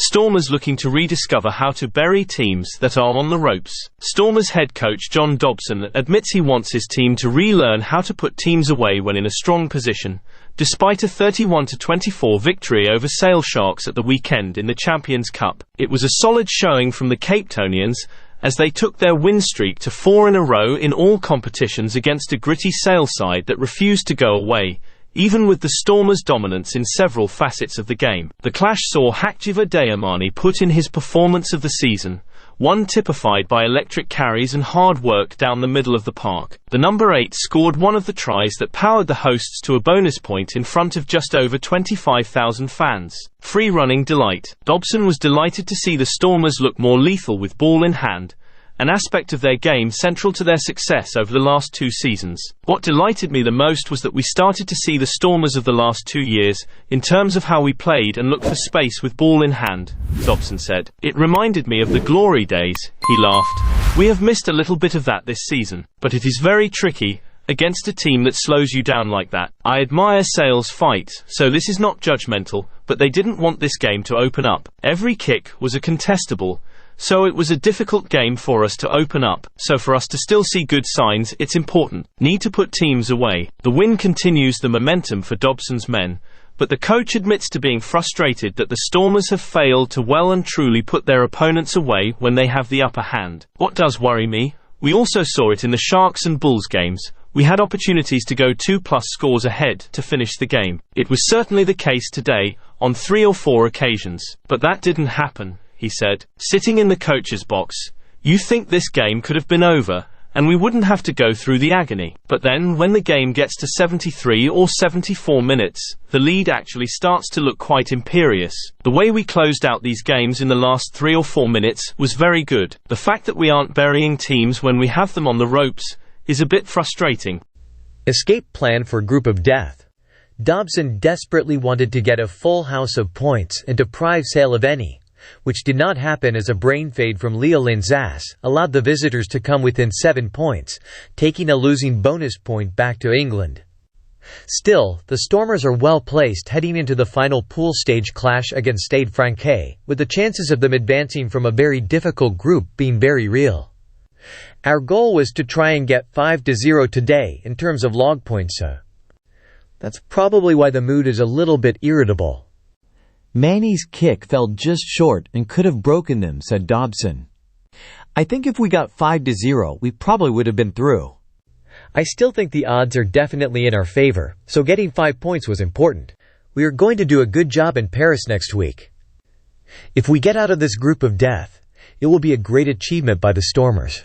Stormers looking to rediscover how to bury teams that are on the ropes. Stormers head coach John Dobson admits he wants his team to relearn how to put teams away when in a strong position. Despite a 31-24 victory over Sale Sharks at the weekend in the Champions Cup, it was a solid showing from the Cape Townians as they took their win streak to 4 in a row in all competitions against a gritty Sale side that refused to go away, even with the Stormers' dominance in several facets of the game. The clash saw Hakjiva Dayamani put in his performance of the season, one typified by electric carries and hard work down the middle of the park. The number 8 scored one of the tries that powered the hosts to a bonus point in front of just over 25,000 fans. Free-running delight. Dobson was delighted to see the Stormers look more lethal with ball in hand, an aspect of their game central to their success over the last 2 seasons. What delighted me the most was that we started to see the Stormers of the last 2 years, in terms of how we played and looked for space with ball in hand, Dobson said. It reminded me of the glory days, he laughed. We have missed a little bit of that this season, but it is very tricky against a team that slows you down like that. I admire Sale's fight, so this is not judgmental, but they didn't want this game to open up. Every kick was a contestable, so it was a difficult game for us to open up. So for us to still see good signs, it's important. Need to put teams away. The win continues the momentum for Dobson's men, but the coach admits to being frustrated that the Stormers have failed to well and truly put their opponents away when they have the upper hand. What does worry me? We also saw it in the Sharks and Bulls games. We had opportunities to go 2+ scores ahead to finish the game. It was certainly the case today, on 3 or 4 occasions. But that didn't happen, he said, sitting in the coach's box. You think this game could have been over, and we wouldn't have to go through the agony. But then, when the game gets to 73 or 74 minutes, the lead actually starts to look quite imperious. The way we closed out these games in the last 3 or 4 minutes was very good. The fact that we aren't burying teams when we have them on the ropes is a bit frustrating. Escape plan for group of death. Dobson desperately wanted to get a full house of points and deprive Sale of any, which did not happen as a brain fade from Leo Linzas allowed the visitors to come within 7 points, taking a losing bonus point back to England. Still, the Stormers are well placed heading into the final pool stage clash against Stade Francais, with the chances of them advancing from a very difficult group being very real. Our goal was to try and get 5-0 today in terms of log points, so that's probably why the mood is a little bit irritable. Manny's kick fell just short and could have broken them, said Dobson. I think if we got 5-0, we probably would have been through. I still think the odds are definitely in our favor, so getting 5 points was important. We are going to do a good job in Paris next week. If we get out of this group of death, it will be a great achievement by the Stormers.